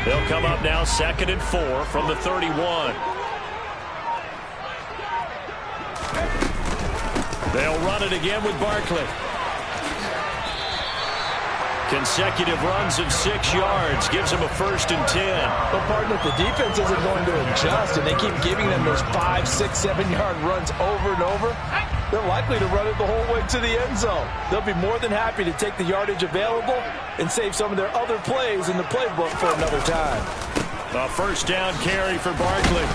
They'll come up now 2nd and 4 from the 31. They'll run it again with Barkley. Consecutive runs of 6 yards gives them a 1st and 10. Well, partner, if the defense isn't going to adjust and they keep giving them those 5, 6, 7-yard runs over and over, they're likely to run it the whole way to the end zone. They'll be more than happy to take the yardage available and save some of their other plays in the playbook for another time. A 1st down carry for Barkley.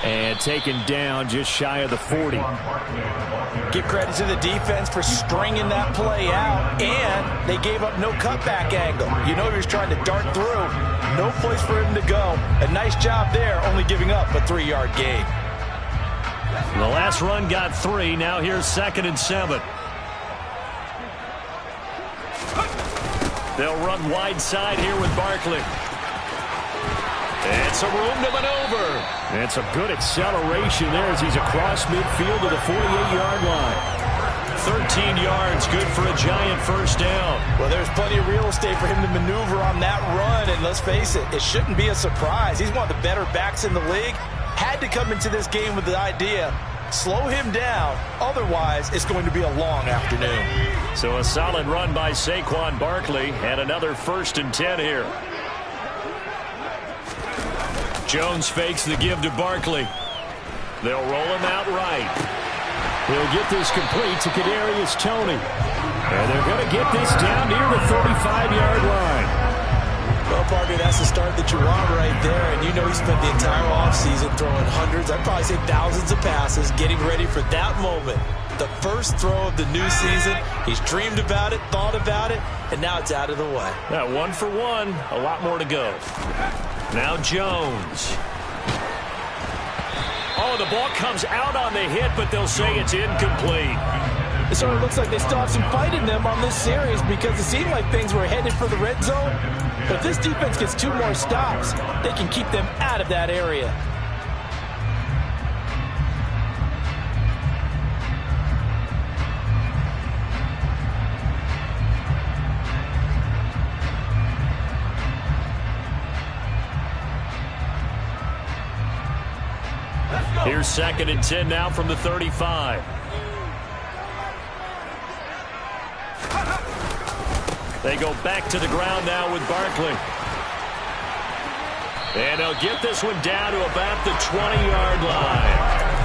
And taken down just shy of the 40. Give credit to the defense for stringing that play out, and they gave up no cutback angle. You know he was trying to dart through. No place for him to go. A nice job there, only giving up a 3-yard gain. The last run got 3. Now here's 2nd and 7. They'll run wide side here with Barkley. And some room to maneuver. And some good acceleration there as he's across midfield to the 48-yard line. 13 yards, good for a giant 1st down. Well, there's plenty of real estate for him to maneuver on that run, and let's face it, it shouldn't be a surprise. He's one of the better backs in the league. Had to come into this game with the idea, slow him down, otherwise it's going to be a long afternoon. So a solid run by Saquon Barkley, and another 1st and 10 here. Jones fakes the give to Barkley. They'll roll him out right. He'll get this complete to Kadarius Toney. And they're going to get this down near the 35-yard line. Well, partner, that's the start that you want right there. And you know he spent the entire offseason throwing hundreds, I'd probably say thousands of passes, getting ready for that moment. The first throw of the new season. He's dreamed about it, thought about it, and now it's out of the way. Now 1 for 1, a lot more to go. Now Jones. Oh, the ball comes out on the hit, but they'll say it's incomplete. It sort of looks like they still have some fight in them on this series because it seemed like things were headed for the red zone. But if this defense gets 2 more stops, they can keep them out of that area. Here's 2nd and 10 now from the 35. They go back to the ground now with Barkley. And they'll get this one down to about the 20-yard line.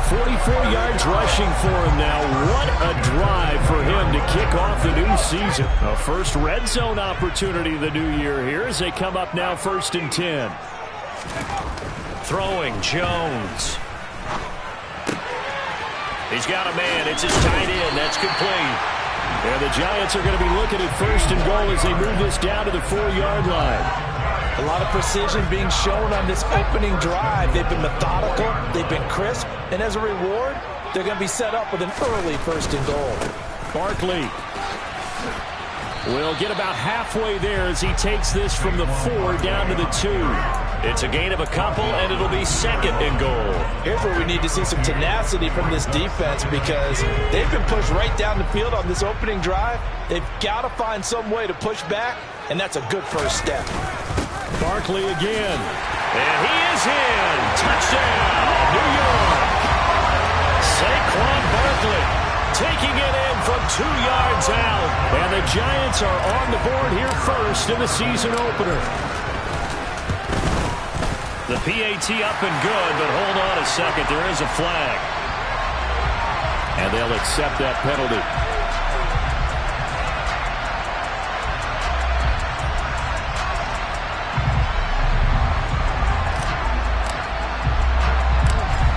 44 yards rushing for him now. What a drive for him to kick off the new season. A first red zone opportunity of the new year here as they come up now 1st and 10. Throwing Jones. He's got a man. It's his tight end. That's complete. And the Giants are going to be looking at 1st and goal as they move this down to the 4-yard line. A lot of precision being shown on this opening drive. They've been methodical. They've been crisp. And as a reward, they're going to be set up with an early 1st and goal. Barkley will get about halfway there as he takes this from the 4 down to the 2. It's a gain of a couple, and it'll be 2nd and goal. Here's where we need to see some tenacity from this defense because they've been pushed right down the field on this opening drive. They've got to find some way to push back, and that's a good first step. Barkley again. And he is in. Touchdown, New York. Saquon Barkley taking it in from 2 yards out. And the Giants are on the board here first in the season opener. The PAT up and good, but hold on a second. There is a flag. And they'll accept that penalty.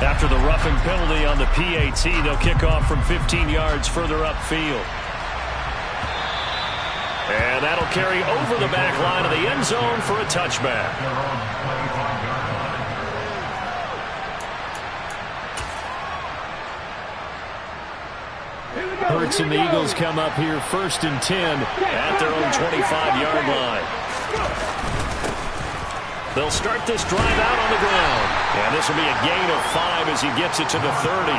After the roughing penalty on the PAT, they'll kick off from 15 yards further upfield. And that'll carry over the back line of the end zone for a touchback. Hurts and the Eagles come up here 1st and 10 at their own 25-yard line. They'll start this drive out on the ground. And this will be a gain of 5 as he gets it to the 30.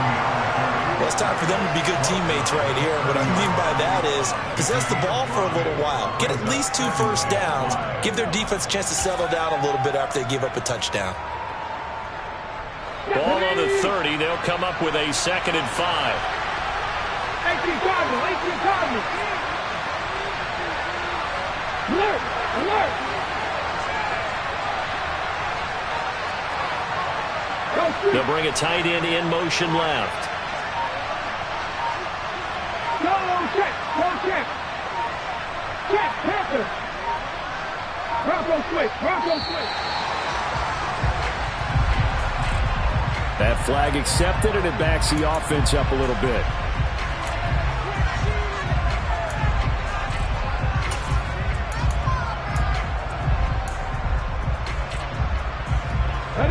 Well, it's time for them to be good teammates right here. And what I mean by that is possess the ball for a little while. Get at least 2 first downs. Give their defense a chance to settle down a little bit after they give up a touchdown. Ball on the 30. They'll come up with a 2nd and 5. 18 Cardinals. 18 Cardinals. Alert. Alert. They'll bring a tight end in motion left. Go check. Go check. Check. Panther. Bronco switch. Bronco switch. That flag accepted, and it backs the offense up a little bit.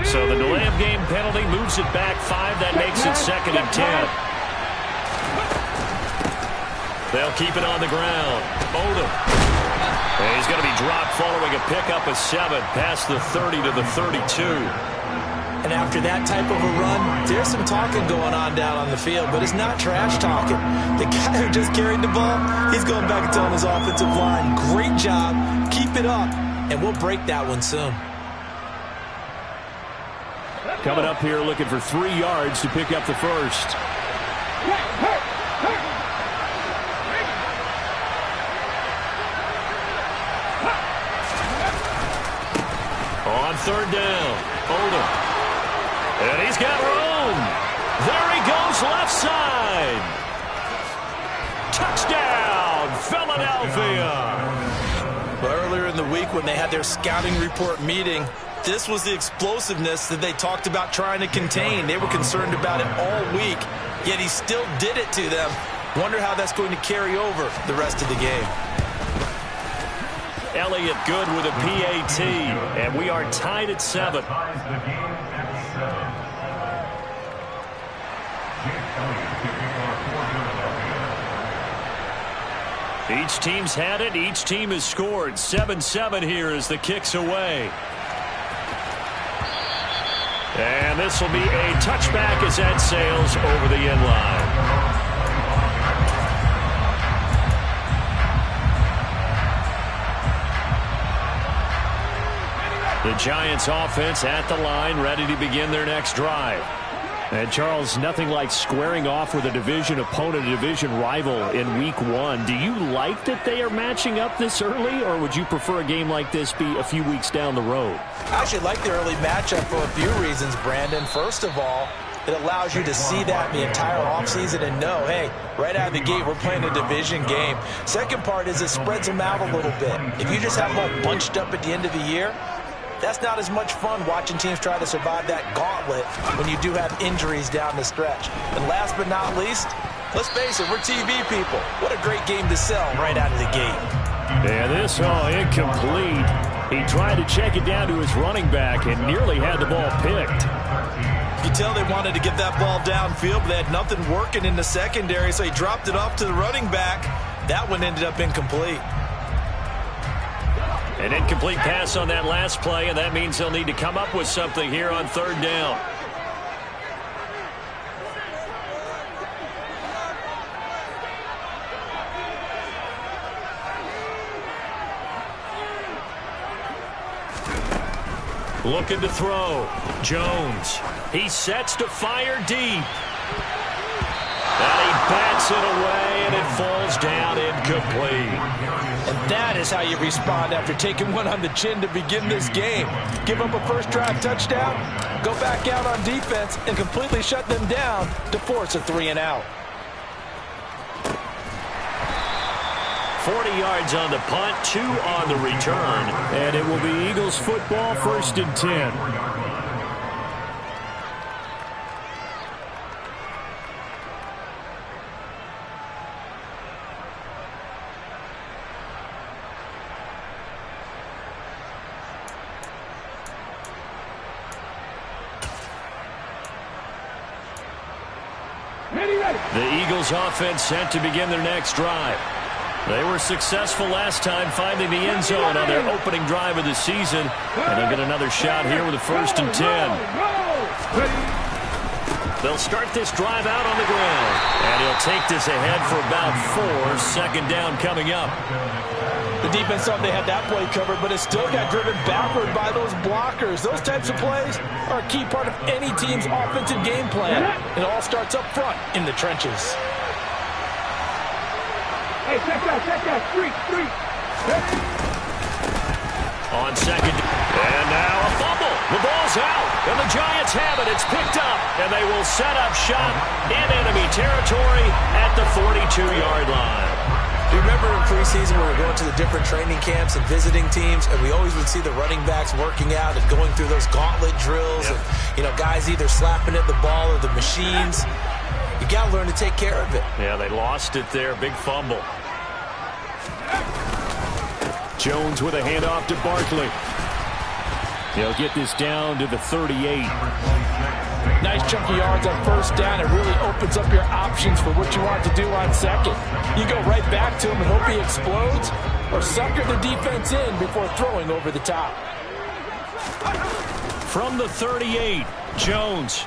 So the delay of game penalty moves it back 5. That makes it 2nd and 10. They'll keep it on the ground. Odom. And he's going to be dropped following a pickup of 7 past the 30 to the 32. And after that type of a run, there's some talking going on down on the field, but it's not trash talking. The guy who just carried the ball, he's going back and telling his offensive line, great job, keep it up, and we'll break that one soon. Coming up here looking for 3 yards to pick up the first. On 3rd down, Odom. And he's got room. There he goes left side. Touchdown, Philadelphia. But earlier in the week when they had their scouting report meeting, this was the explosiveness that they talked about trying to contain. They were concerned about it all week, yet he still did it to them. Wonder how that's going to carry over the rest of the game. Elliott good with a PAT, and we are tied at 7. Each team's had it. Each team has scored. 7-7 here as the kick's away. And this will be a touchback as that sails over the end line. The Giants offense at the line, ready to begin their next drive. And Charles, nothing like squaring off with a division opponent, a division rival in week 1. Do you like that they are matching up this early, or would you prefer a game like this be a few weeks down the road? I actually like the early matchup for a few reasons, Brandon. First of all, it allows you to see that the entire offseason and know, hey, right out of the gate, we're playing a division game. Second part is it spreads them out a little bit. If you just have them all bunched up at the end of the year, that's not as much fun watching teams try to survive that gauntlet when you do have injuries down the stretch. And last but not least, let's face it, we're TV people. What a great game to sell right out of the gate. Yeah, this, incomplete. He tried to check it down to his running back and nearly had the ball picked. You tell they wanted to get that ball downfield, but they had nothing working in the secondary, so he dropped it off to the running back. That one ended up incomplete. An incomplete pass on that last play, and that means they'll need to come up with something here on 3rd down. Looking to throw. Jones. He sets to fire deep. And he bats it away, and it falls down incomplete. And that is how you respond after taking one on the chin to begin this game. Give up a first drive touchdown, go back out on defense, and completely shut them down to force a 3-and-out. 40 yards on the punt, 2 on the return. And it will be Eagles football, 1st and 10. The Eagles offense set to begin their next drive. They were successful last time finding the end zone on their opening drive of the season. And they'll get another shot here with a 1st and 10. They'll start this drive out on the ground. And he'll take this ahead for about 4. Second down coming up. The defense thought they had that play covered, but it still got driven backward by those blockers. Those types of plays are a key part of any team's offensive game plan. It all starts up front in the trenches. Hey, check that, street. On second, and now a fumble. The ball's out, and the Giants have it. It's picked up, and they will set up shop in enemy territory at the 42-yard line. Do you remember in preseason when we were going to the different training camps and visiting teams, and we always would see the running backs working out and going through those gauntlet drills, and guys either slapping at the ball or the machines. You got to learn to take care of it. Yeah, they lost it there. Big fumble. Jones with a handoff to Barkley. They'll get this down to the 38. Nice chunky yards on first down. It really opens up your options for what you want to do on second. You go right back to him and hope he explodes, or sucker the defense in before throwing over the top. From the 38, Jones.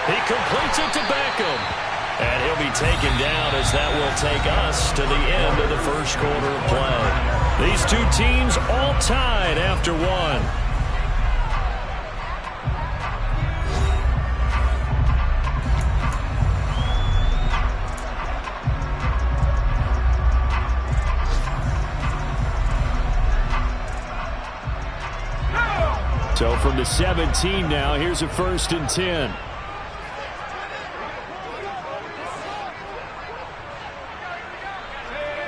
He completes it to Beckham. And he'll be taken down as that will take us to the end of the first quarter of play. These two teams all tied after one. So from the 17 now, here's a 1st and 10.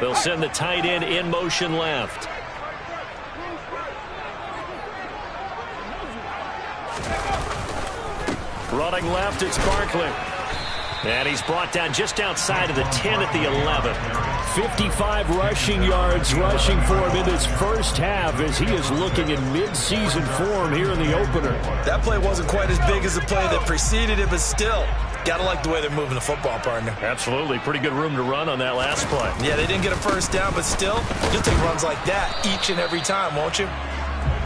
They'll send the tight end in motion left. Running left, it's Barkley. And he's brought down just outside of the 10 at the 11. 55 rushing yards rushing for him in this first half as he is looking in mid-season form here in the opener. That play wasn't quite as big as the play that preceded it, but still, gotta like the way they're moving the football, partner. Absolutely. Pretty good room to run on that last play. Yeah, they didn't get a first down, but still, you'll take runs like that each and every time, won't you?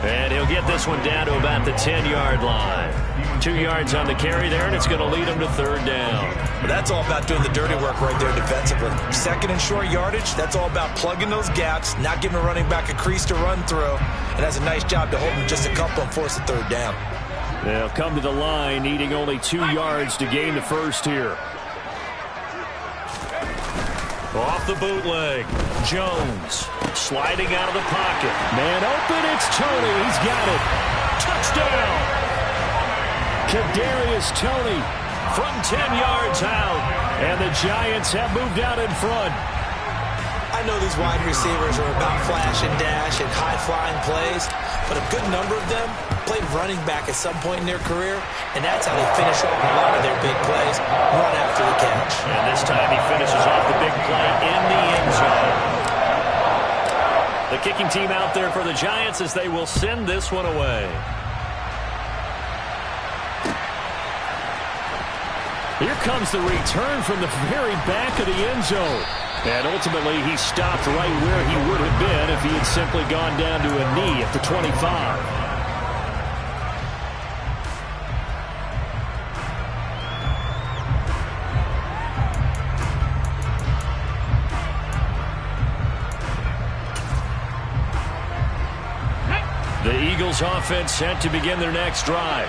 And he'll get this one down to about the 10-yard line. 2 yards on the carry there, and it's going to lead him to 3rd down. Well, that's all about doing the dirty work right there defensively. Second and short yardage, that's all about plugging those gaps, not giving a running back a crease to run through, and that's a nice job to hold him just a couple and force the 3rd down. They'll come to the line, needing only 2 yards to gain the first here. Off the bootleg, Jones sliding out of the pocket. Man open, it's Toney. He's got it. Touchdown. Kadarius Toney from 10 yards out. And the Giants have moved out in front. I know these wide receivers are about flash and dash and high-flying plays, but a good number of them played running back at some point in their career, and that's how they finish off a lot of their big plays, run after the catch. And this time he finishes off the big play in the end zone. The kicking team out there for the Giants as they will send this one away. Here comes the return from the very back of the end zone. And ultimately, he stopped right where he would have been if he had simply gone down to a knee at the 25. The Eagles offense set to begin their next drive.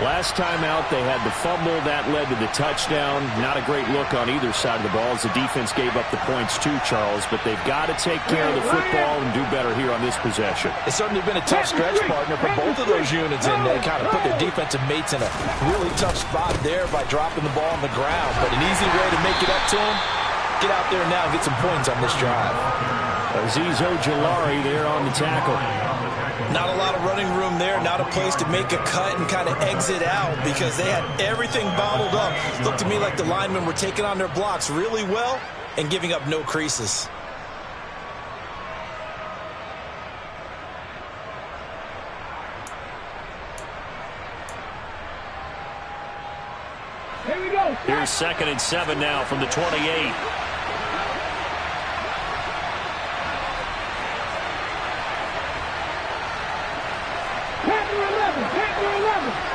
Last time out, they had the fumble. That led to the touchdown. Not a great look on either side of the ball as the defense gave up the points too, Charles. But they've got to take care of the football and do better here on this possession. It's certainly been a tough stretch, partner, for both of those units, and they kind of put their defensive mates in a really tough spot there by dropping the ball on the ground. But an easy way to make it up to them, get out there now and get some points on this drive. Azeez Ojulari there on the tackle. Not a lot of running room there, not a place to make a cut and kind of exit out because they had everything bottled up. Looked to me like the linemen were taking on their blocks really well and giving up no creases. Here we go. Here's 2nd and 7 now from the 28. Panther 11.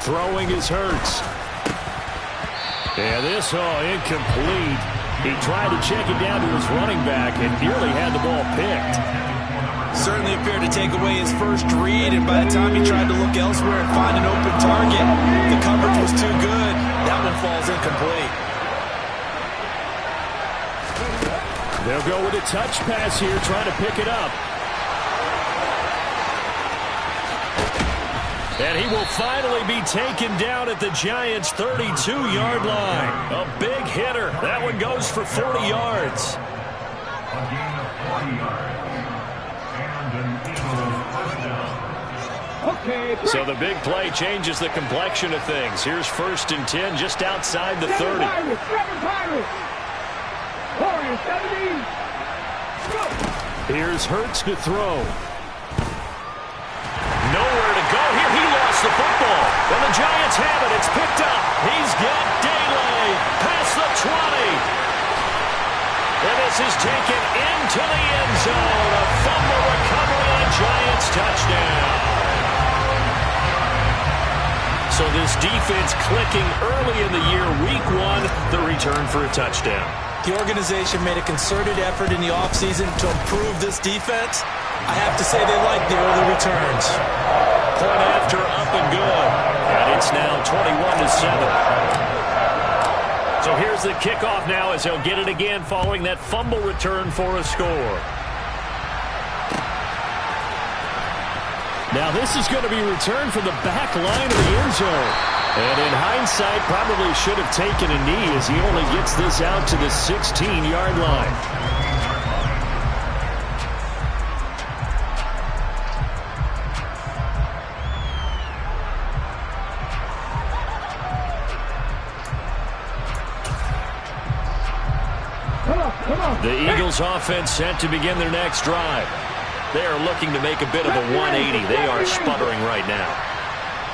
Throwing is Hurts. And this, incomplete. He tried to check it down to his running back and nearly had the ball picked. Certainly appeared to take away his first read, and by the time he tried to look elsewhere and find an open target, the coverage was too good. That one falls incomplete. They'll go with a touch pass here, trying to pick it up. And he will finally be taken down at the Giants' 32-yard line. A big hitter. That one goes for 40 yards. So the big play changes the complexion of things. Here's 1st and 10 just outside the 30. Here's Hurts to throw. Nowhere to go here. He lost the football. And the Giants have it. It's picked up. He's got Daly past the 20. And this is taken into the end zone. A fumble recovery on Giants touchdown. So this defense clicking early in the year, week 1, the return for a touchdown. The organization made a concerted effort in the offseason to improve this defense. I have to say they like the early returns. Point after, up and good. And it's now 21-7. So here's the kickoff now as they'll get it again following that fumble return for a score. Now this is going to be returned from the back line of the end zone. And in hindsight, probably should have taken a knee as he only gets this out to the 16-yard line. The Eagles offense set to begin their next drive. They are looking to make a bit of a 180. They are sputtering right now.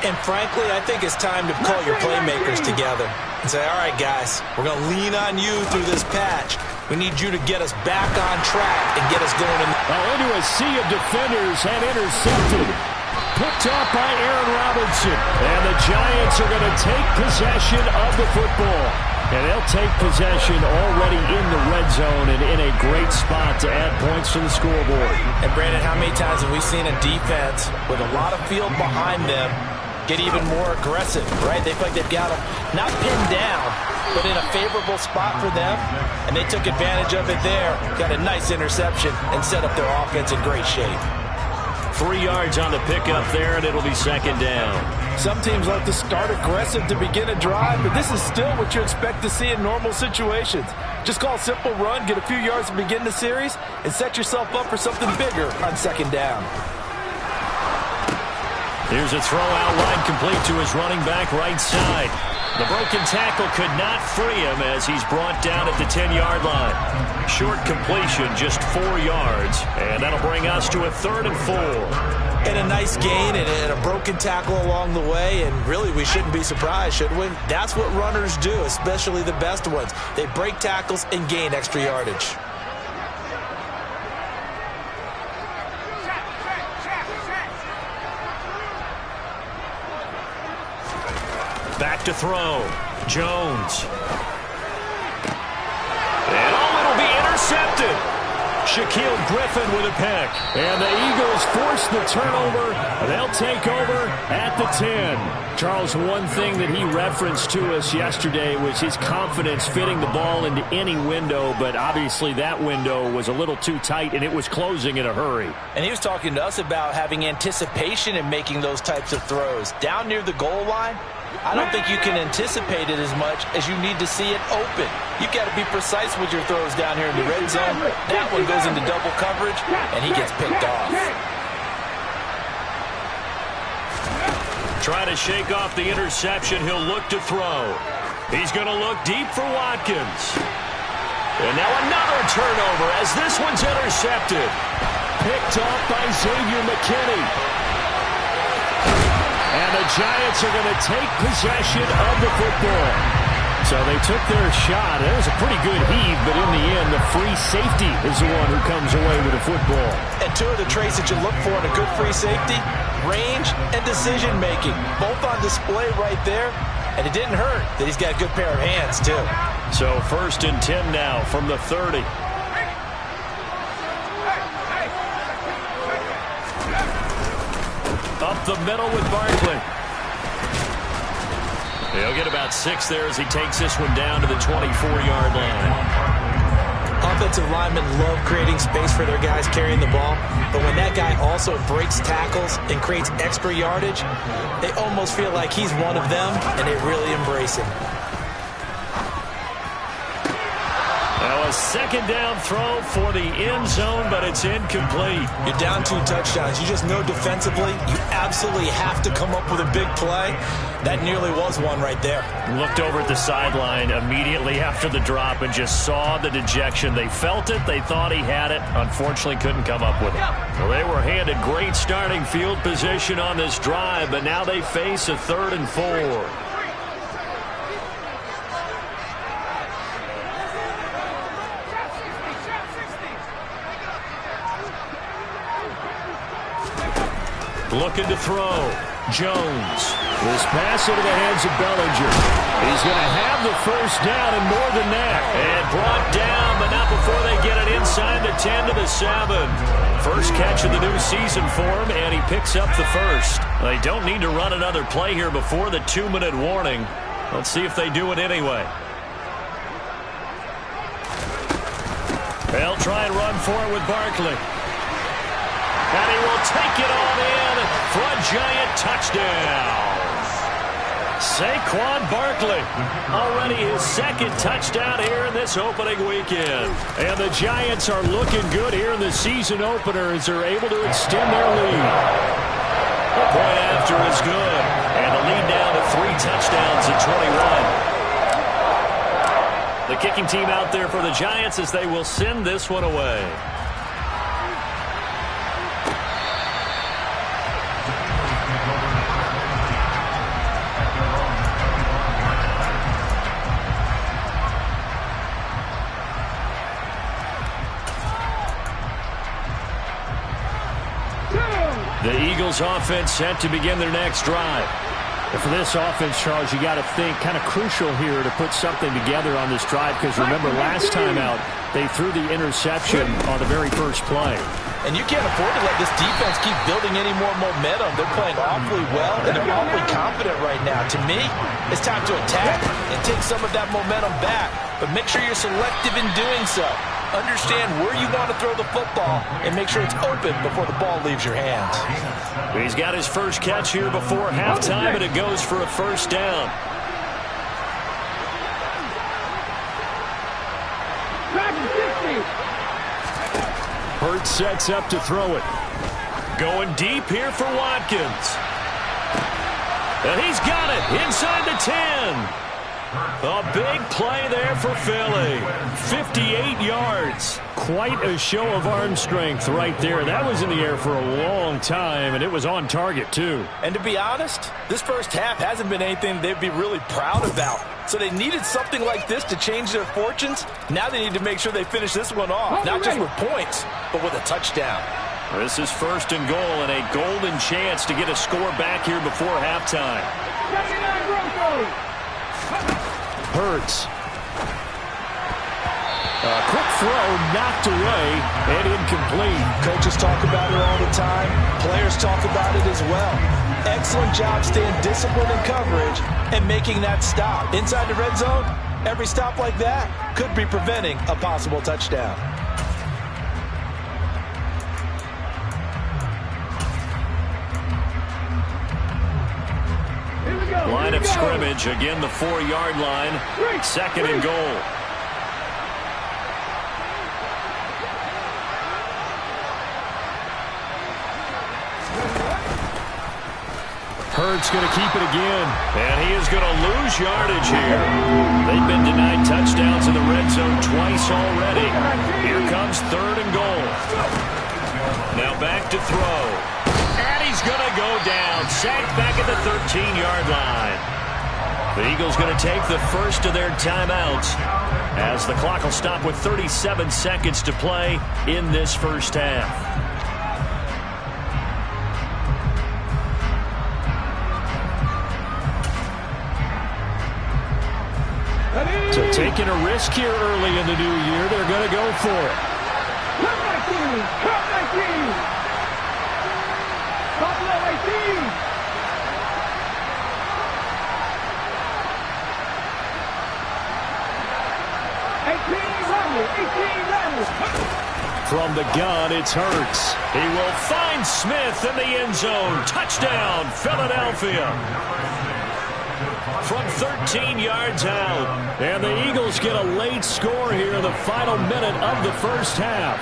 And frankly, I think it's time to call your playmakers together and say, all right, guys, we're going to lean on you through this patch. We need you to get us back on track and get us going. Into a sea of defenders and intercepted. Picked off by Aaron Robinson. And the Giants are going to take possession of the football. And they'll take possession already in the red zone and in a great spot to add points to the scoreboard. And Brandon, how many times have we seen a defense with a lot of field behind them get even more aggressive, right? They feel like they've got them not pinned down, but in a favorable spot for them, and they took advantage of it there, got a nice interception, and set up their offense in great shape. 3 yards on the pickup there, and it'll be 2nd down. Some teams like to start aggressive to begin a drive, but this is still what you expect to see in normal situations. Just call a simple run, get a few yards to begin the series, and set yourself up for something bigger on 2nd down. Here's a throw out wide complete to his running back right side. The broken tackle could not free him as he's brought down at the 10-yard line. Short completion, just 4 yards, and that'll bring us to a 3rd and 4. And a nice gain and a broken tackle along the way, and really we shouldn't be surprised, should we? That's what runners do, especially the best ones. They break tackles and gain extra yardage. Back to throw. Jones. And it'll be intercepted. Shaquille Griffin with a pick. And the Eagles force the turnover. They'll take over at the 10. Charles, one thing that he referenced to us yesterday was his confidence fitting the ball into any window, but obviously that window was a little too tight, and it was closing in a hurry. And he was talking to us about having anticipation in making those types of throws. Down near the goal line, I don't think you can anticipate it as much as you need to see it open. You've got to be precise with your throws down here in the red zone. That one goes into double coverage, and he gets picked off. Try to shake off the interception. He'll look to throw. He's going to look deep for Watkins. And now another turnover as this one's intercepted. Picked off by Xavier McKinney. And the Giants are going to take possession of the football. So they took their shot. It was a pretty good heave, but in the end, the free safety is the one who comes away with the football. And two of the traits that you look for in a good free safety, range and decision-making, both on display right there. And it didn't hurt that he's got a good pair of hands, too. So 1st and 10 now from the 30. Up the middle with Barkley. He'll get about 6 there as he takes this one down to the 24-yard line. Offensive linemen love creating space for their guys carrying the ball, but when that guy also breaks tackles and creates extra yardage, they almost feel like he's one of them, and they really embrace him. Now a 2nd down throw for the end zone, but it's incomplete. You're down 2 touchdowns. You just know defensively you absolutely have to come up with a big play. That nearly was one right there. Looked over at the sideline immediately after the drop and just saw the dejection. They felt it. They thought he had it. Unfortunately, couldn't come up with it. Well, they were handed great starting field position on this drive, but now they face a 3rd and 4. Looking to throw. Jones. This pass into the hands of Bellinger. He's going to have the 1st down and more than that. And brought down, but not before they get it inside the 10 to the 7. First catch of the new season for him, and he picks up the 1st. They don't need to run another play here before the 2-minute warning. Let's see if they do it anyway. They'll try and run for it with Barkley. And he will take it on in for a giant touchdown. Saquon Barkley, already his 2nd touchdown here in this opening weekend. And the Giants are looking good here in the season opener as they're able to extend their lead. The point after is good. And the lead down to 3 touchdowns at 21. The kicking team out there for the Giants as they will send this one away. The Eagles offense set to begin their next drive. And for this offense, Charles, you got to think kind of crucial here to put something together on this drive because remember last time out they threw the interception on the very first play. And you can't afford to let this defense keep building any more momentum. They're playing awfully well, and they're awfully confident right now. To me, it's time to attack and take some of that momentum back. But make sure you're selective in doing so. Understand where you want to throw the football and make sure it's open before the ball leaves your hands. He's got his first catch here before halftime, and it goes for a 1st down. Hurts sets up to throw it. Going deep here for Watkins. And he's got it inside the 10. A big play there for Philly. 58 yards. Quite a show of arm strength right there. That was in the air for a long time, and it was on target, too. And to be honest, this first half hasn't been anything they'd be really proud about. So they needed something like this to change their fortunes. Now they need to make sure they finish this one off, not just with points, but with a touchdown. This is 1st and goal and a golden chance to get a score back here before halftime. Hurts. A quick throw knocked away and incomplete. Coaches talk about it all the time. Players talk about it as well. Excellent job staying disciplined in coverage and making that stop. Inside the red zone, every stop like that could be preventing a possible touchdown. Line of scrimmage, again the 4-yard line, 2nd and goal. Hurts going to keep it again, and he is going to lose yardage here. They've been denied touchdowns in the red zone twice already. Here comes 3rd and goal. Now back to throw. And he's going to go down. Sacked back at the 13-yard line. The Eagles going to take the first of their timeouts as the clock will stop with 37 seconds to play in this first half. So taking a risk here early in the new year, they're going to go for it. Come back team! Come back team! Buffalo 18! From the gun, it's Hurts. He will find Smith in the end zone. Touchdown, Philadelphia. From 13 yards out. And the Eagles get a late score here in the final minute of the first half.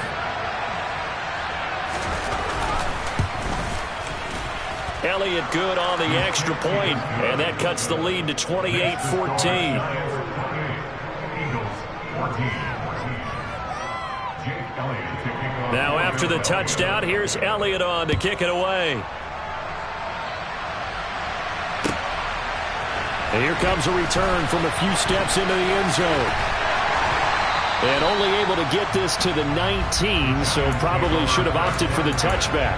Elliott good on the extra point, and that cuts the lead to 28-14. Now after the touchdown, here's Elliott on to kick it away. And here comes a return from a few steps into the end zone. And only able to get this to the 19, so probably should have opted for the touchback.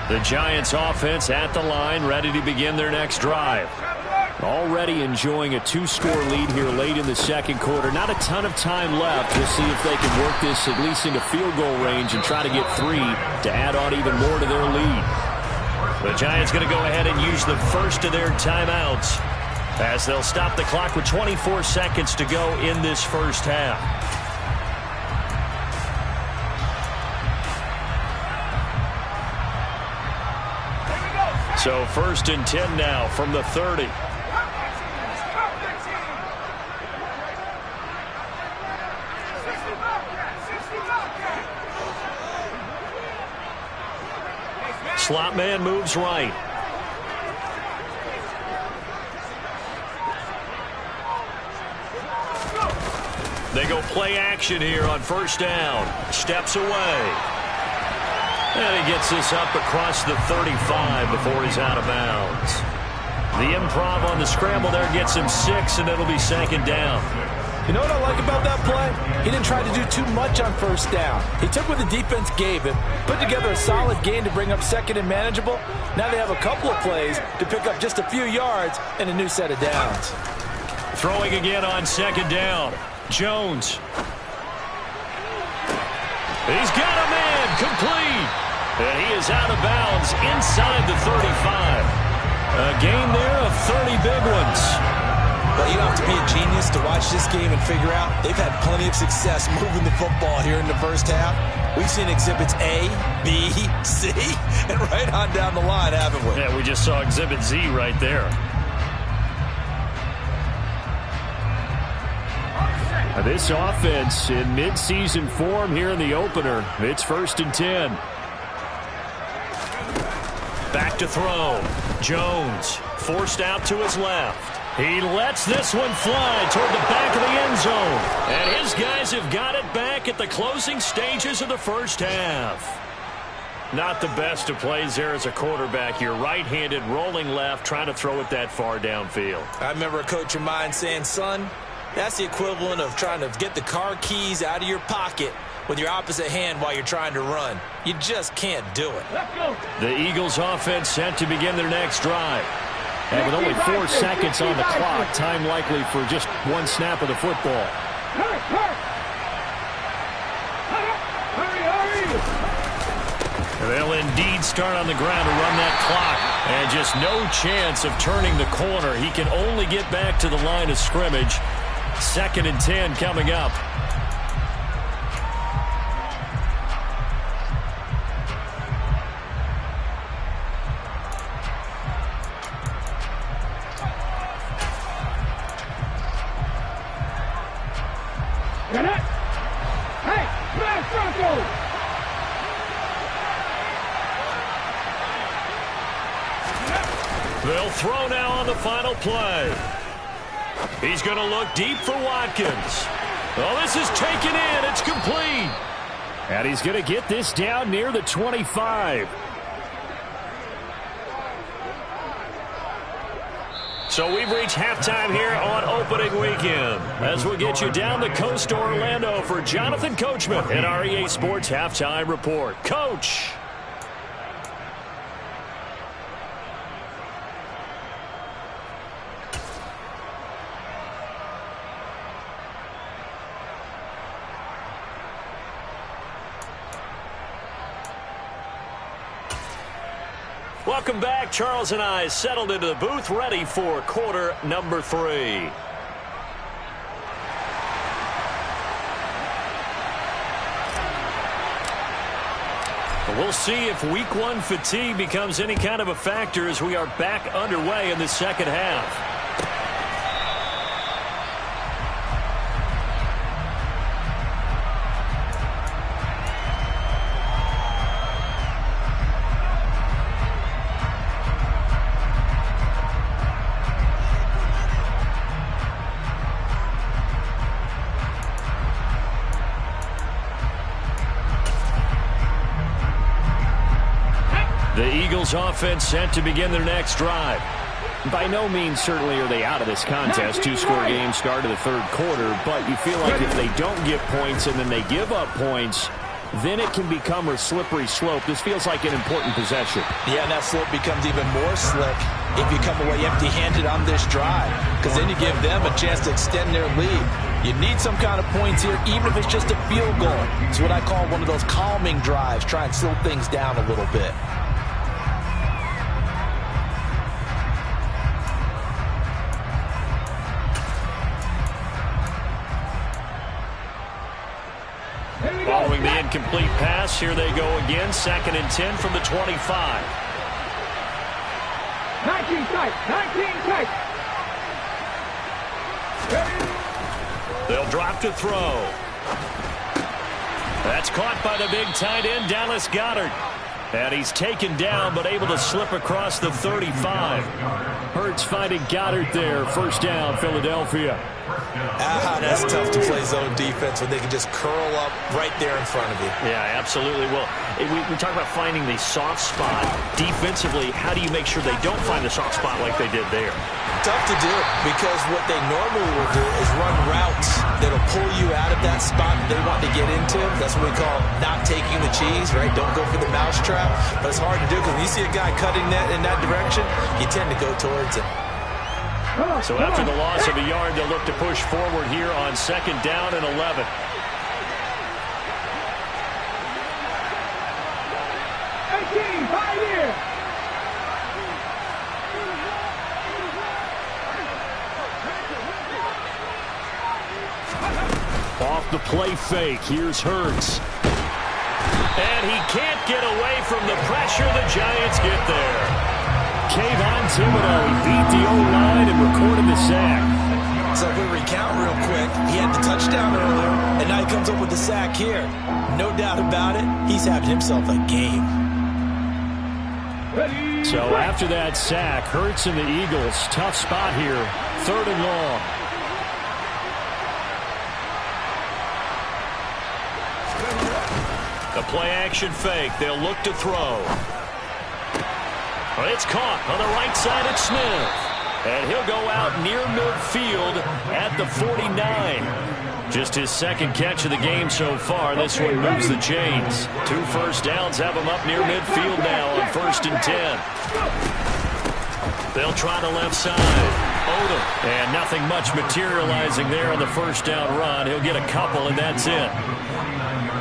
The Giants offense at the line, ready to begin their next drive. Already enjoying a two-score lead here late in the second quarter. Not a ton of time left. We'll see if they can work this at least into field goal range and try to get 3 to add on even more to their lead. The Giants going to go ahead and use the first of their timeouts as they'll stop the clock with 24 seconds to go in this first half. So 1st and 10 now from the 30. Slot man moves right. They go play action here on 1st down. Steps away. And he gets this up across the 35 before he's out of bounds. The improv on the scramble there gets him 6, and it'll be 2nd down. You know what I like about that play? He didn't try to do too much on 1st down. He took what the defense gave him, put together a solid gain to bring up 2nd and manageable. Now they have a couple of plays to pick up just a few yards and a new set of downs. Throwing again on 2nd down. Jones. He's got a man complete. And he is out of bounds inside the 35. A gain there of 30 big ones. Well, you don't have to be a genius to watch this game and figure out they've had plenty of success moving the football here in the first half. We've seen exhibits A, B, C, and right on down the line, haven't we? Yeah, we just saw exhibit Z right there. This offense in midseason form here in the opener. It's 1st and 10. Back to throw. Jones forced out to his left. He lets this one fly toward the back of the end zone. And his guys have got it back at the closing stages of the first half. Not the best of plays there as a quarterback. You're right-handed, rolling left, trying to throw it that far downfield. I remember a coach of mine saying, son, that's the equivalent of trying to get the car keys out of your pocket with your opposite hand while you're trying to run. You just can't do it. The Eagles offense set to begin their next drive. And with only 4 seconds on the clock, time likely for just one snap of the football. They'll indeed start on the ground to run that clock. And just no chance of turning the corner. He can only get back to the line of scrimmage. 2nd and 10 coming up. They'll throw now on the final play. He's going to look deep for Watkins. Oh, this is taken in. It's complete. And he's going to get this down near the 25. So we've reached halftime here on opening weekend. As we get you down the coast to Orlando for Jonathan Coachman at our EA Sports Halftime Report. Coach. Welcome back. Charles and I settled into the booth, ready for quarter number 3. We'll see if week 1 fatigue becomes any kind of a factor as we are back underway in the second half. Offense set to begin their next drive. By no means certainly are they out of this contest. 2-score game start of the third quarter, but you feel like if they don't get points and then they give up points, then it can become a slippery slope. This feels like an important possession. Yeah, and that slope becomes even more slick if you come away empty-handed on this drive, because then you give them a chance to extend their lead. You need some kind of points here, even if it's just a field goal. It's what I call one of those calming drives. Try and slow things down a little bit. Following the incomplete pass, here they go again. 2nd and 10 from the 25. 19 tight, 19 tight. They'll drop to throw. That's caught by the big tight end, Dallas Goedert. And he's taken down, but able to slip across the 35. Hurts finding Goddard there. First down, Philadelphia. That's tough to play zone defense when they can just curl up right there in front of you. Yeah, absolutely. Well, we talk about finding the soft spot. Defensively, how do you make sure they don't find the soft spot like they did there? Tough to do, because what they normally will do is run routes that'll pull you out of that spot that they want to get into. That's what we call not taking the cheese, right? Don't go for the mousetrap. But it's hard to do because when you see a guy cutting that in that direction, you tend to go towards it. So after the loss of a yard, they'll look to push forward here on 2nd down and 11. Off the play fake, here's Hurts. And he can't get away from the pressure. The Giants get there. Kayvon Thibodeau, he beat the O-line and recorded the sack. So if we recount real quick, he had the touchdown earlier, and now he comes up with the sack here. No doubt about it, he's having himself a game. So after that sack, Hurts and the Eagles, tough spot here, 3rd and long. The play-action fake. They'll look to throw. It's caught on the right side at Smith. And he'll go out near midfield at the 49. Just his 2nd catch of the game so far. This one moves the chains. 2 first downs have him up near midfield now on 1st and 10. They'll try the left side. Odom. And nothing much materializing there on the first down run. He'll get a couple, and that's it.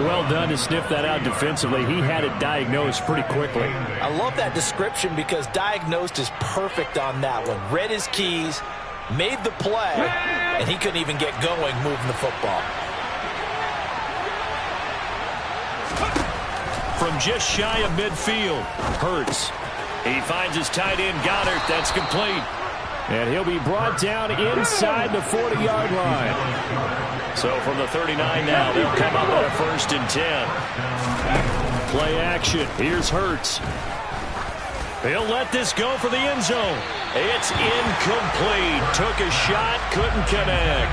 Well done to sniff that out defensively. He had it diagnosed pretty quickly. I love that description because diagnosed is perfect on that one. Read his keys, made the play, and he couldn't even get going moving the football. From just shy of midfield, Hurts. He finds his tight end, Goddard. That's complete. And he'll be brought down inside the 40-yard line. So from the 39 now, they'll come up on a 1st and 10. Play action. Here's Hurts. He'll let this go for the end zone. It's incomplete. Took a shot, couldn't connect.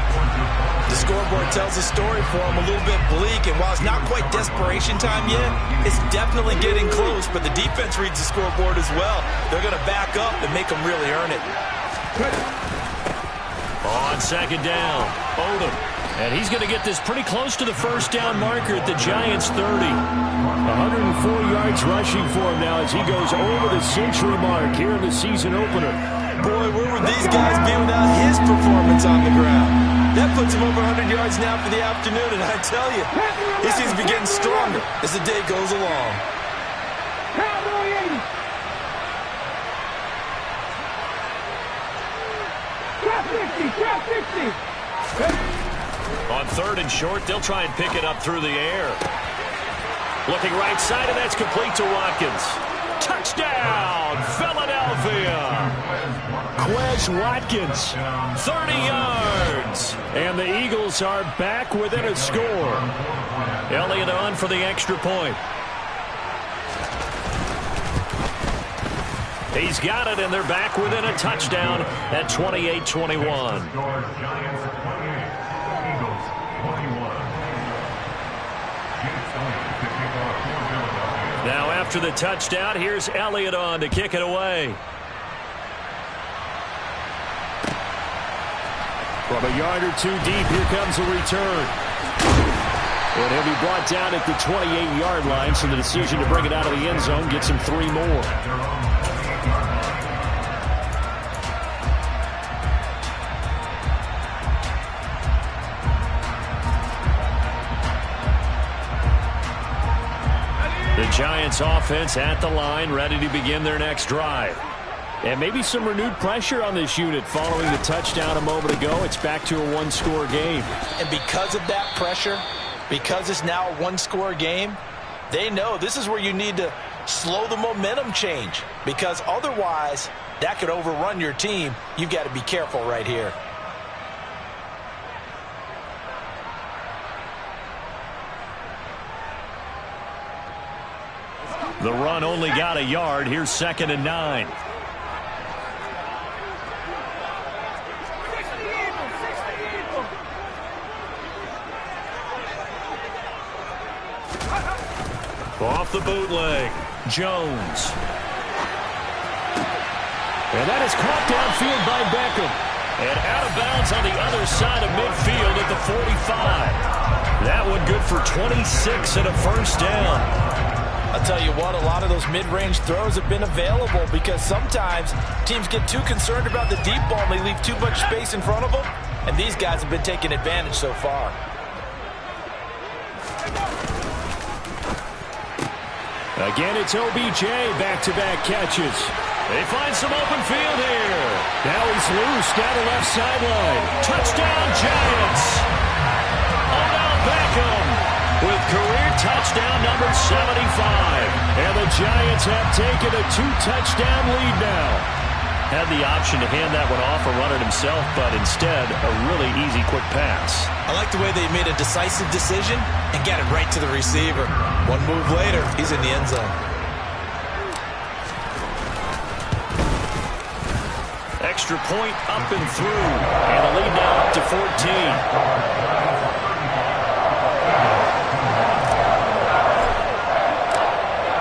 The scoreboard tells a story for him, a little bit bleak, and while it's not quite desperation time yet, it's definitely getting close, but the defense reads the scoreboard as well. They're going to back up and make them really earn it. On second down, Odom. And he's going to get this pretty close to the first down marker at the Giants' 30. 104 yards rushing for him now as he goes over the century mark here in the season opener. Boy, where would these guys be without his performance on the ground? That puts him over 100 yards now for the afternoon, and I tell you, he seems to be getting stronger as the day goes along. Trap 50. On third and short, they'll try and pick it up through the air. Looking right side, and that's complete to Watkins. Touchdown, Philadelphia! Quez Watkins, 30 yards. And the Eagles are back within a score. Elliott on for the extra point. He's got it, and they're back within a touchdown at 28-21. Now after the touchdown, here's Elliott on to kick it away. From a yard or two deep, here comes a return. And he'll be brought down at the 28-yard line, so the decision to bring it out of the end zone gets him 3 more. The Giants offense at the line, ready to begin their next drive. And maybe some renewed pressure on this unit following the touchdown a moment ago. It's back to a one-score game. And because of that pressure, because it's now a one-score game, they know this is where you need to slow the momentum change, because otherwise that could overrun your team. You've got to be careful right here. The run only got a yard. Here's 2nd and 9. Off the bootleg, Jones. And that is caught downfield by Beckham. And out of bounds on the other side of midfield at the 45. That one good for 26 and a first down. I'll tell you what, a lot of those mid-range throws have been available because sometimes teams get too concerned about the deep ball and they leave too much space in front of them, and these guys have been taking advantage so far. Again, it's OBJ, back-to-back catches. They find some open field here. Now he's loose down the left sideline. Touchdown, Giants! Odell Beckham with career touchdown number 75. And the Giants have taken a 2-touchdown lead now. Had the option to hand that one off or run it himself, but instead, a really easy, quick pass. I like the way they made a decisive decision and got it right to the receiver. One move later, he's in the end zone. Extra point up and through. And the lead now up to 14.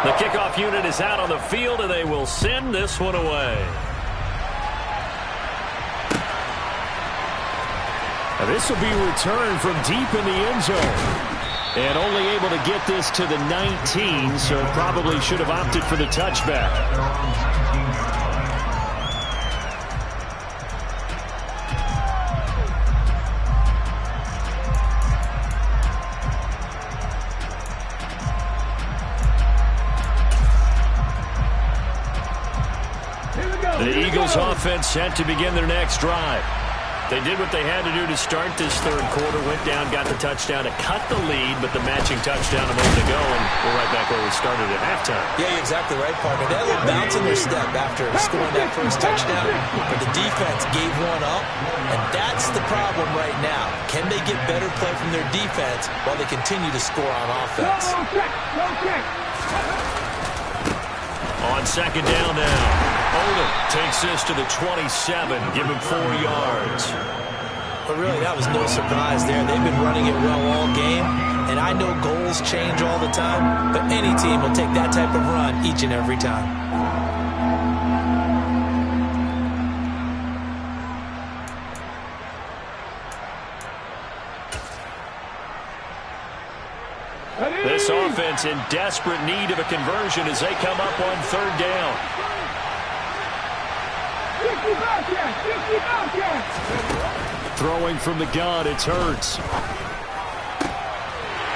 The kickoff unit is out on the field, and they will send this one away. Now this will be returned from deep in the end zone. And only able to get this to the 19, so probably should have opted for the touchback. The Eagles offense set to begin their next drive. They did what they had to do to start this third quarter, went down, got the touchdown to cut the lead, but the matching touchdown a moment ago, and we're right back where we started at halftime. Yeah, you're exactly right, partner. They had a little bounce in their step after scoring that first touchdown, but the defense gave one up, and that's the problem right now. Can they get better play from their defense while they continue to score on offense? On on second down now. Odom takes this to the 27. Give him 4 yards. But really, that was no surprise there. They've been running it well all game. And I know goals change all the time, but any team will take that type of run each and every time. This offense in desperate need of a conversion as they come up on third down. Throwing from the gun, it's Hurts.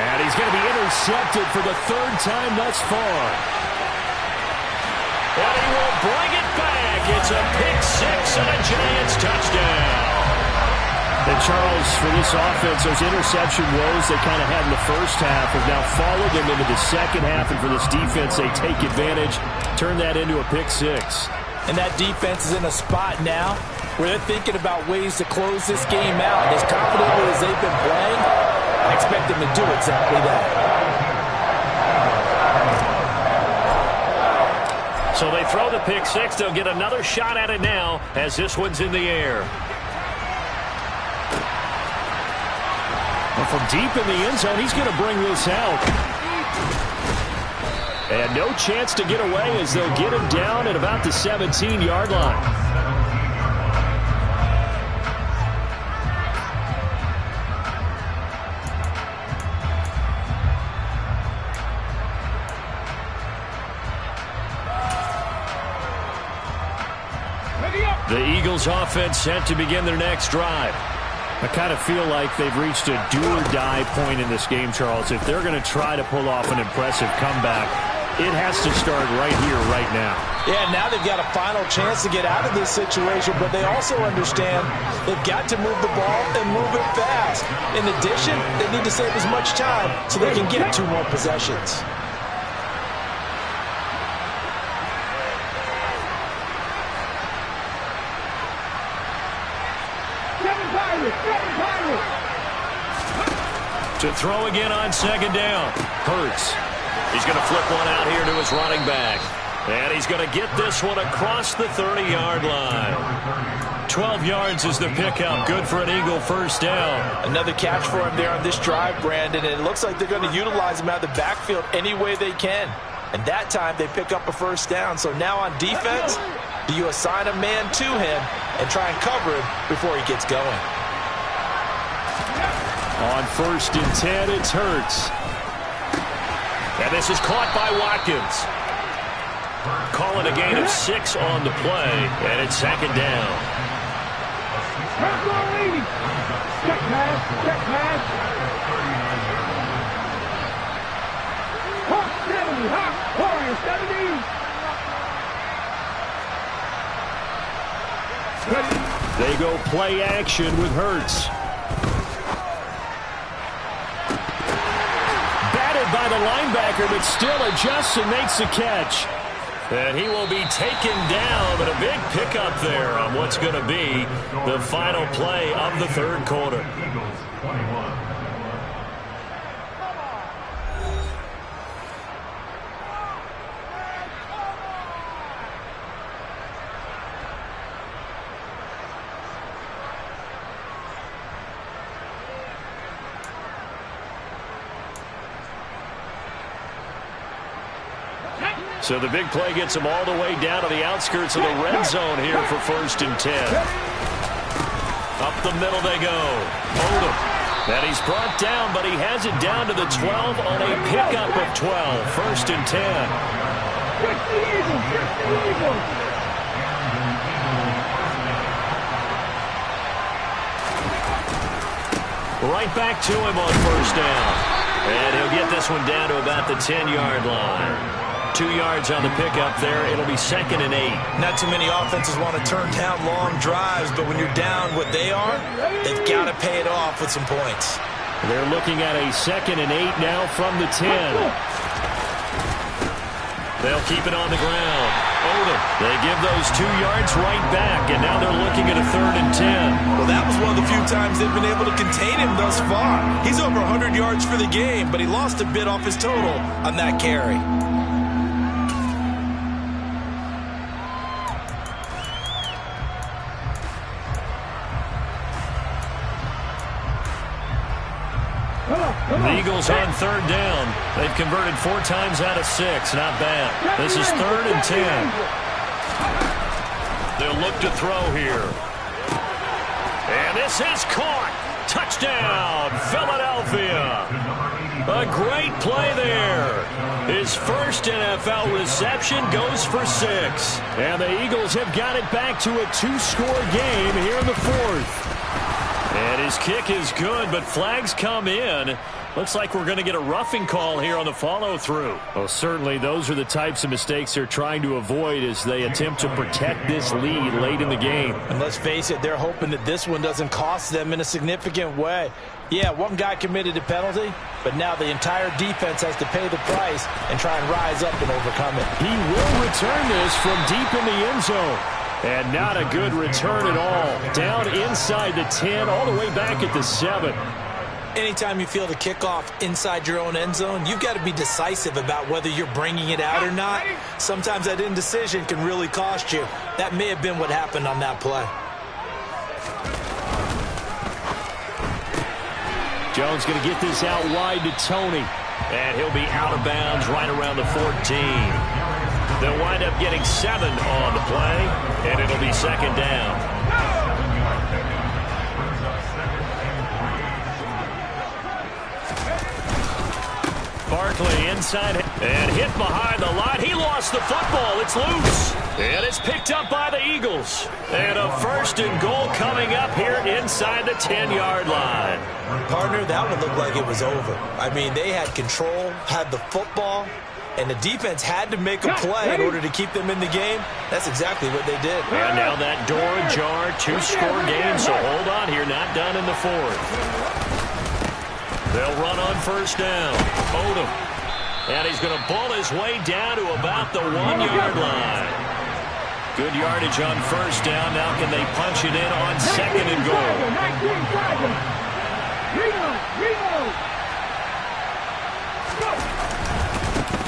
And he's going to be intercepted for the 3rd time thus far. And he will bring it back. It's a pick 6 and a Giants touchdown. And Charles, for this offense, those interception woes they kind of had in the first half have now followed them into the second half. And for this defense, they take advantage, turn that into a pick 6. And that defense is in a spot now where they're thinking about ways to close this game out. As confidently as they've been playing, I expect them to do exactly that. So they throw the pick 6. They'll get another shot at it now as this one's in the air. Well, from deep in the end zone, he's going to bring this out. And no chance to get away as they'll get him down at about the 17-yard line. The Eagles offense set to begin their next drive. I kind of feel like they've reached a do-or-die point in this game, Charles. If they're going to try to pull off an impressive comeback, it has to start right here, right now. Yeah, now they've got a final chance to get out of this situation, but they also understand they've got to move the ball and move it fast. In addition, they need to save as much time so they can get 2 more possessions. To throw again on second down. Hurts. He's going to flip one out here to his running back. And he's going to get this one across the 30-yard line. 12 yards is the pickup. Good for an Eagle first down. Another catch for him there on this drive, Brandon. And it looks like they're going to utilize him out of the backfield any way they can. And that time they pick up a first down. So now on defense, do you assign a man to him and try and cover him before he gets going? On 1st and 10, it's Hurts. And this is caught by Watkins. Calling a gain of 6 on the play, and it's second down. Check pass, check pass. Hawk 70, Hawk, Warrior 70. They go play action with Hurts. By the linebacker, but still adjusts and makes the catch. And he will be taken down, but a big pickup there on what's going to be the final play of the 3rd quarter. So the big play gets him all the way down to the outskirts of the red zone here for 1st and 10. Up the middle they go. Odom. And he's brought down, but he has it down to the 12 on a pickup of 12. 1st and 10. Right back to him on 1st down. And he'll get this one down to about the 10-yard line. 2 yards on the pickup there. It'll be 2nd and 8. Not too many offenses want to turn down long drives, but when you're down what they are, they've got to pay it off with some points. They're looking at a 2nd and 8 now from the 10. They'll keep it on the ground. Odom. They give those 2 yards right back, and now they're looking at a 3rd and 10. Well, that was one of the few times they've been able to contain him thus far. He's over 100 yards for the game, but he lost a bit off his total on that carry. The Eagles on third down. They've converted 4 times out of 6. Not bad. This is 3rd and 10. They'll look to throw here. And this is caught. Touchdown, Philadelphia. A great play there. His first NFL reception goes for 6. And the Eagles have got it back to a 2-score game here in the 4th. And his kick is good, but flags come in. Looks like we're going to get a roughing call here on the follow-through. Well, certainly those are the types of mistakes they're trying to avoid as they attempt to protect this lead late in the game. And let's face it, they're hoping that this one doesn't cost them in a significant way. Yeah, one guy committed a penalty, but now the entire defense has to pay the price and try and rise up and overcome it. He will return this from deep in the end zone. And not a good return at all. Down inside the 10, all the way back at the 7. Anytime you feel the kickoff inside your own end zone, you've got to be decisive about whether you're bringing it out or not. Sometimes that indecision can really cost you. That may have been what happened on that play. Jones going to get this out wide to Tony. And he'll be out of bounds right around the 14. They'll wind up getting 7 on the play, and it'll be 2nd down. Barkley inside and hit behind the line. He lost the football. It's loose. And it's picked up by the Eagles. And a 1st and goal coming up here inside the 10-yard line. Partner, that one looked like it was over. I mean, they had control, had the football, and the defense had to make a play in order to keep them in the game. That's exactly what they did. And now that door ajar, 2-score game, so hold on here, not done in the 4th. They'll run on 1st down. Odom. And he's going to bull his way down to about the 1-yard line. Good yardage on 1st down. Now can they punch it in on 2nd and goal?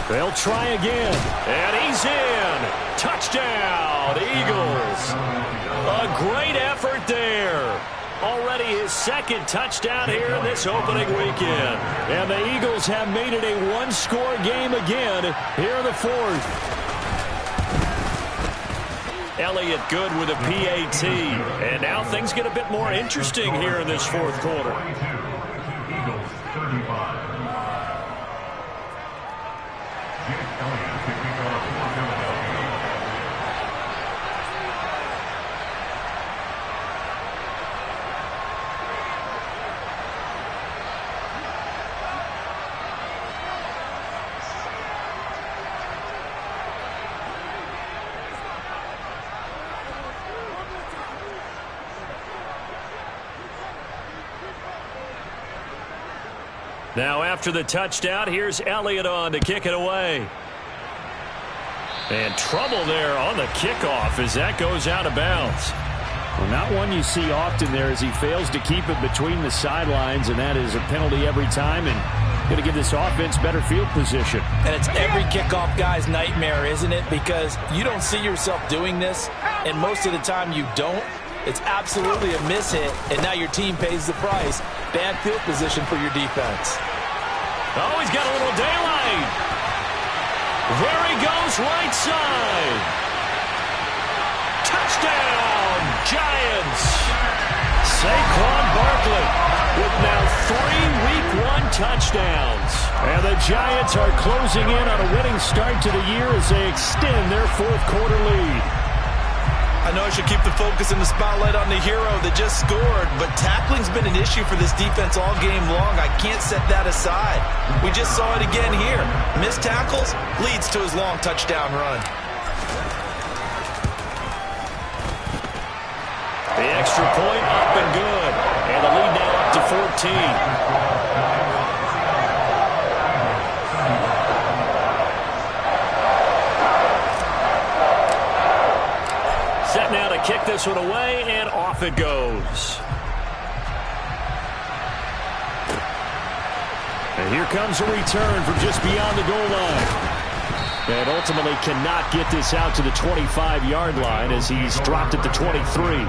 They'll try again. And he's in. Touchdown, Eagles. A great effort there. Already his 2nd touchdown here in this opening weekend. And the Eagles have made it a 1-score game again here in the 4th. Elliott good with a PAT. And now things get a bit more interesting here in this 4th quarter. Eagles 35. Now after the touchdown, here's Elliott on to kick it away. And trouble there on the kickoff as that goes out of bounds. Well, not one you see often there as he fails to keep it between the sidelines, and that is a penalty every time and going to give this offense better field position. And it's every kickoff guy's nightmare, isn't it? Because you don't see yourself doing this, and most of the time you don't. It's absolutely a mishit, and now your team pays the price. Bad field position for your defense. Oh, he's got a little daylight. There he goes, right side. Touchdown, Giants. Saquon Barkley with now 3 Week 1 touchdowns. And the Giants are closing in on a winning start to the year as they extend their 4th quarter lead. I know I should keep the focus and the spotlight on the hero that just scored, but tackling's been an issue for this defense all game long. I can't set that aside. We just saw it again here. Missed tackles leads to his long touchdown run. The extra point up and good. And the lead now up to 14. Set now to kick this one away, and off it goes. And here comes a return from just beyond the goal line. And ultimately cannot get this out to the 25-yard line as he's dropped at the 23.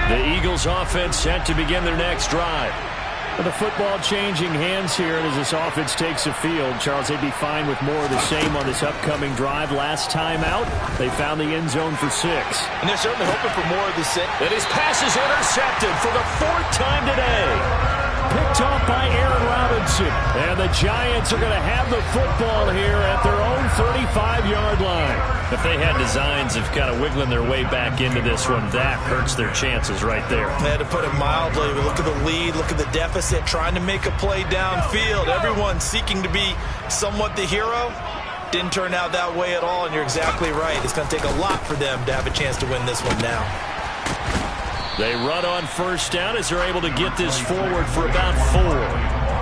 The Eagles offense set to begin their next drive. With the football changing hands here, and as this offense takes the field, Charles, they'd be fine with more of the same on this upcoming drive. Last time out, they found the end zone for 6. And they're certainly hoping for more of the same. And his pass is intercepted for the 4th time today. Picked off by Aaron Robinson. And the Giants are going to have the football here at their own 35-yard line. If they had designs of kind of wiggling their way back into this one, that hurts their chances right there. They had to put it mildly. Look at the lead. Look at the deficit. Trying to make a play downfield. Everyone seeking to be somewhat the hero. Didn't turn out that way at all, and you're exactly right. It's going to take a lot for them to have a chance to win this one now. They run on first down as they're able to get this forward for about 4.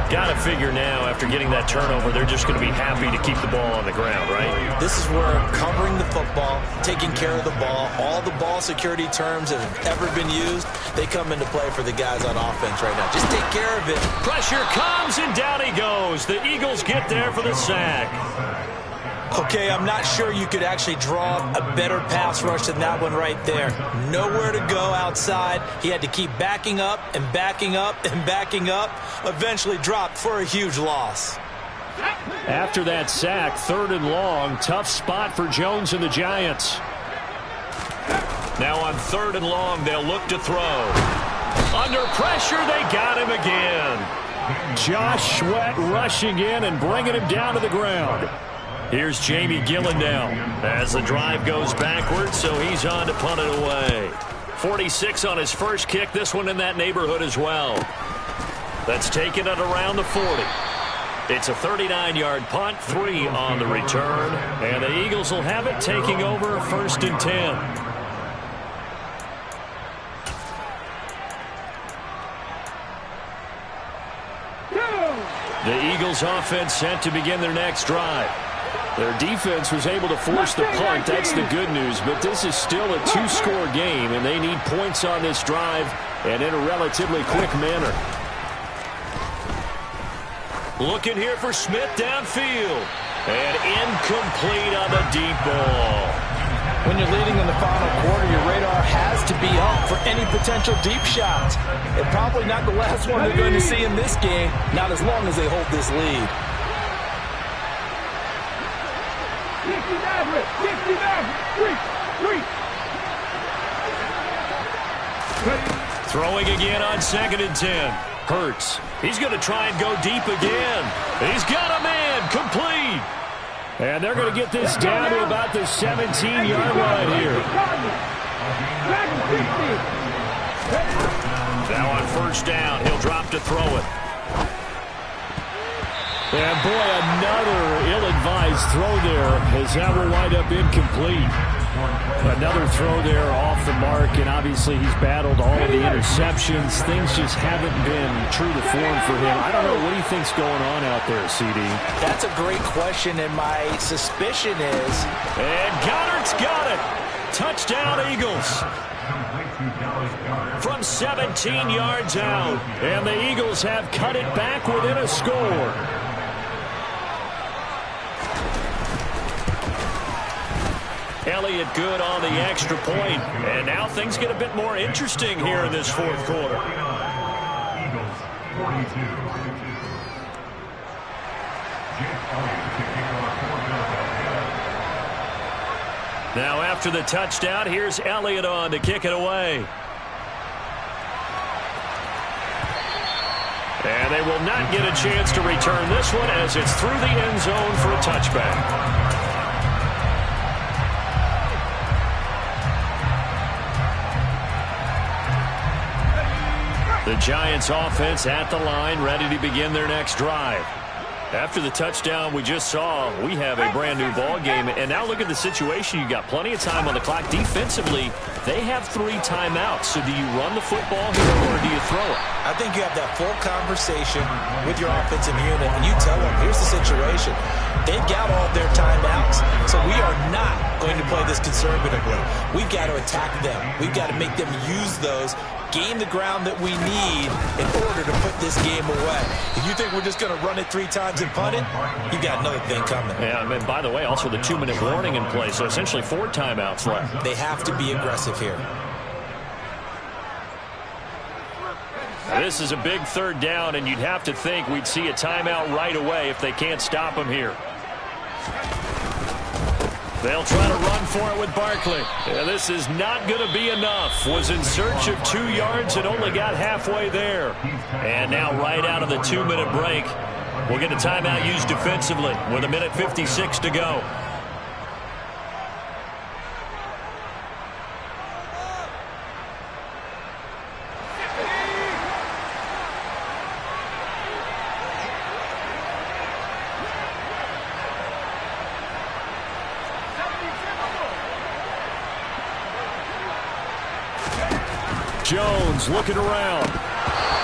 Got to figure now, after getting that turnover, they're just going to be happy to keep the ball on the ground, right? This is where covering the football, taking care of the ball, all the ball security terms that have ever been used, they come into play for the guys on offense right now. Just take care of it. Pressure comes, and down he goes. The Eagles get there for the sack. Okay, I'm not sure you could actually draw a better pass rush than that one right there. Nowhere to go outside. He had to keep backing up and backing up and backing up. Eventually dropped for a huge loss. After that sack, 3rd and long, tough spot for Jones and the Giants. Now on 3rd and long, they'll look to throw. Under pressure, they got him again. Josh Sweat rushing in and bringing him down to the ground. Here's Jamie Gillen now as the drive goes backwards, so he's on to punt it away. 46 on his first kick, this one in that neighborhood as well. That's taken it around the 40. It's a 39-yard punt, 3 on the return, and the Eagles will have it taking over 1st and 10. The Eagles offense set to begin their next drive. Their defense was able to force the punt. That's the good news. But this is still a 2-score game, and they need points on this drive and in a relatively quick manner. Looking here for Smith downfield. And incomplete on the deep ball. When you're leading in the final quarter, your radar has to be up for any potential deep shots. And probably not the last one they're going to see in this game, not as long as they hold this lead. Throwing again on 2nd and 10. Hurts. He's going to try and go deep again. He's got a man. Complete. And they're going to get this down to about the 17-yard line here. Now on first down, he'll drop to throw it. And boy, another ill-advised throw there as that will wind up incomplete. Another throw there off the mark, and obviously he's battled all of the interceptions. Things just haven't been true to form for him. I don't know, what do you think's going on out there, CD? That's a great question, and my suspicion is... And Goddard's got it. Touchdown, Eagles. From 17 yards out, and the Eagles have cut it back within a score. Elliott good on the extra point. And now things get a bit more interesting here in this 4th quarter. Eagles 42. Now after the touchdown, here's Elliott on to kick it away. And they will not get a chance to return this one as it's through the end zone for a touchback. The Giants offense at the line, ready to begin their next drive. After the touchdown we just saw, we have a brand new ball game. And now look at the situation. You got plenty of time on the clock. Defensively, they have 3 timeouts. So do you run the football here or do you throw it? I think you have that full conversation with your offensive unit, and you tell them, here's the situation. They've got all their timeouts, so we are not going to play this conservatively. We've got to attack them. We've got to make them use those, gain the ground that we need in order to put this game away. If you think we're just going to run it 3 times and punt it, you've got another thing coming. Yeah, and by the way, also the 2-minute warning in place, so essentially 4 timeouts left. They have to be aggressive here. This is a big third down, and you'd have to think we'd see a timeout right away if they can't stop him here. They'll try to run for it with Barkley. Yeah, this is not going to be enough. Was in search of 2 yards and only got halfway there. And now right out of the 2-minute break, we'll get a timeout used defensively with 1:56 to go. Jones looking around.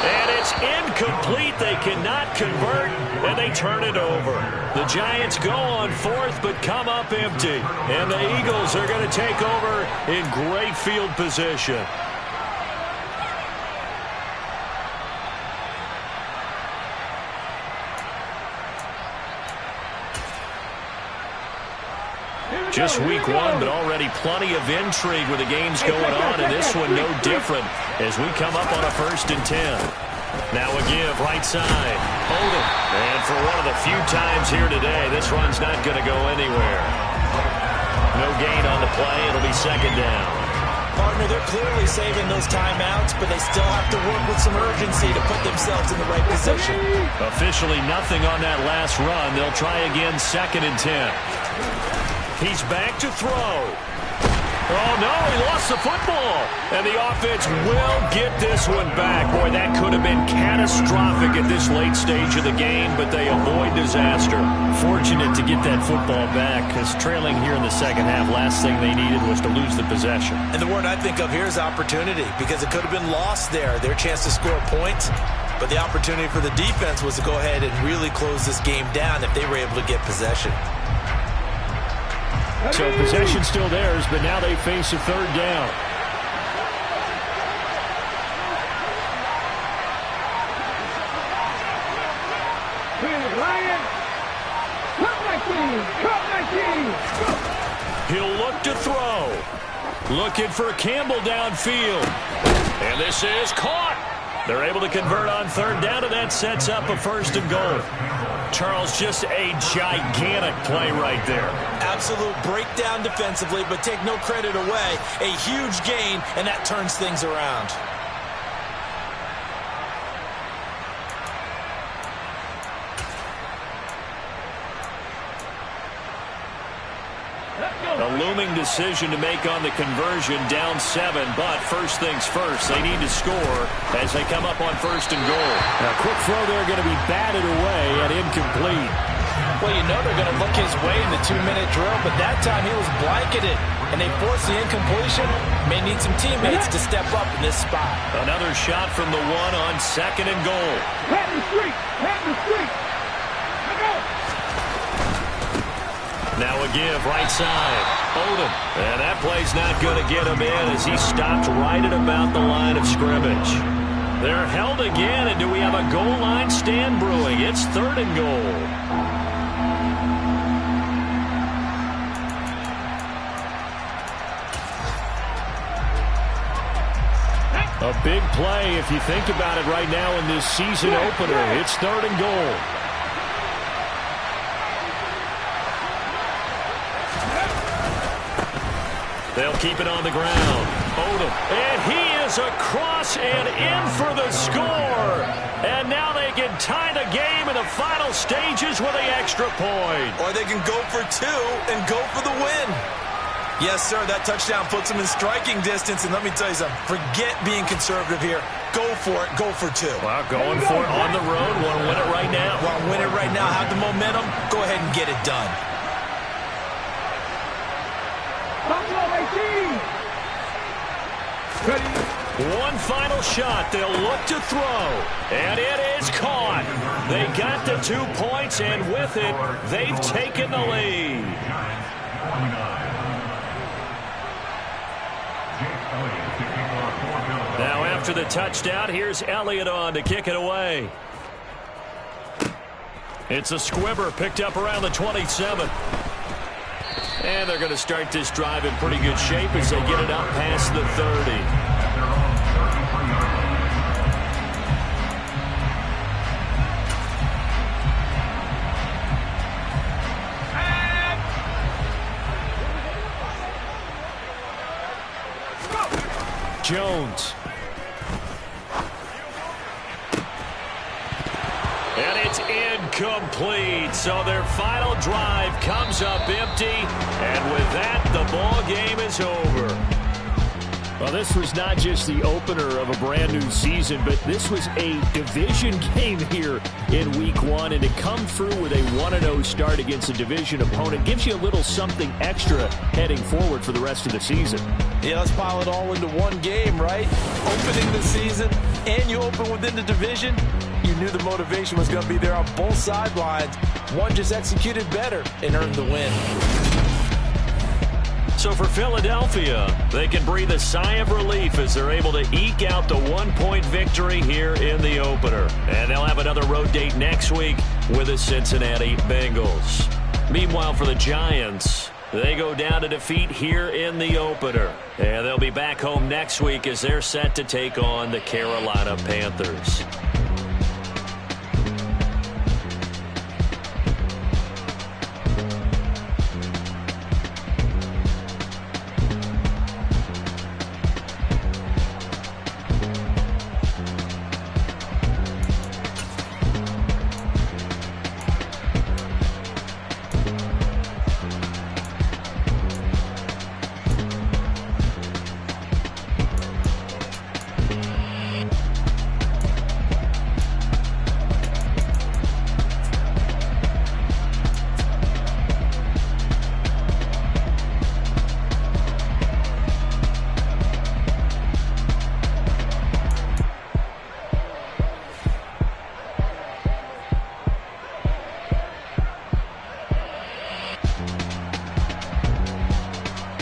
And it's incomplete. They cannot convert, and they turn it over. The Giants go on 4th, but come up empty. And the Eagles are going to take over in great field position. Just week 1, but already plenty of intrigue with the games going on, and this one no different as we come up on a 1st and 10. Now a give right side. Odom. And for one of the few times here today, this run's not going to go anywhere. No gain on the play. It'll be 2nd down. Partner, they're clearly saving those timeouts, but they still have to work with some urgency to put themselves in the right position. Officially nothing on that last run. They'll try again 2nd and 10. He's back to throw. Oh, no, he lost the football. And the offense will get this one back. Boy, that could have been catastrophic at this late stage of the game, but they avoid disaster. Fortunate to get that football back, because trailing here in the second half, last thing they needed was to lose the possession. And the word I think of here is opportunity, because it could have been lost there, their chance to score points. But the opportunity for the defense was to go ahead and really close this game down if they were able to get possession. So possession still theirs, but now they face a 3rd down. He'll look to throw. Looking for Campbell downfield. And this is caught. They're able to convert on 3rd down, and that sets up a 1st and goal. Charles, just a gigantic play right there. Absolute breakdown defensively, but take no credit away. A huge gain, and that turns things around. A looming decision to make on the conversion, down 7, but first things first, they need to score as they come up on 1st and goal. A quick throw there going to be batted away and incomplete. Well, you know they're going to look his way in the 2-minute drill, but that time he was blanketed, and they forced the incompletion. May need some teammates to step up in this spot. Another shot from the 1 on 2nd and goal. Pat the street! Pat the street! Now a give, right side. Odom. And that play's not going to get him in as he stopped right at about the line of scrimmage. They're held again, and do we have a goal line stand brewing? It's 3rd and goal. A big play if you think about it right now in this season opener. It's 3rd and goal. They'll keep it on the ground. Odom. And he is across and in for the score. And now they can tie the game in the final stages with the extra point. Or they can go for 2 and go for the win. Yes, sir, that touchdown puts them in striking distance. And let me tell you something. Forget being conservative here. Go for it. Go for 2. Well, going for it on the road. Want to win it right now. Want to win it right now. Have the momentum. Go ahead and get it done. One final shot. They'll look to throw. And it is caught. They got the 2 points, and with it, they've taken the lead. Now after the touchdown, here's Elliott on to kick it away. It's a squibber picked up around the 27. And they're going to start this drive in pretty good shape as they get it up past the 30. Jones. And it's incomplete. So their final drive comes up empty. And with that, the ball game is over. Well, this was not just the opener of a brand new season, but this was a division game here in Week 1. And to come through with a 1-0 start against a division opponent gives you a little something extra heading forward for the rest of the season. Yeah, let's pile it all into one game, right? Opening the season, and you open within the division. You knew the motivation was going to be there on both sidelines. One just executed better and earned the win. So for Philadelphia, they can breathe a sigh of relief as they're able to eke out the 1-point victory here in the opener. And they'll have another road date next week with the Cincinnati Bengals. Meanwhile, for the Giants, they go down to defeat here in the opener. And they'll be back home next week as they're set to take on the Carolina Panthers.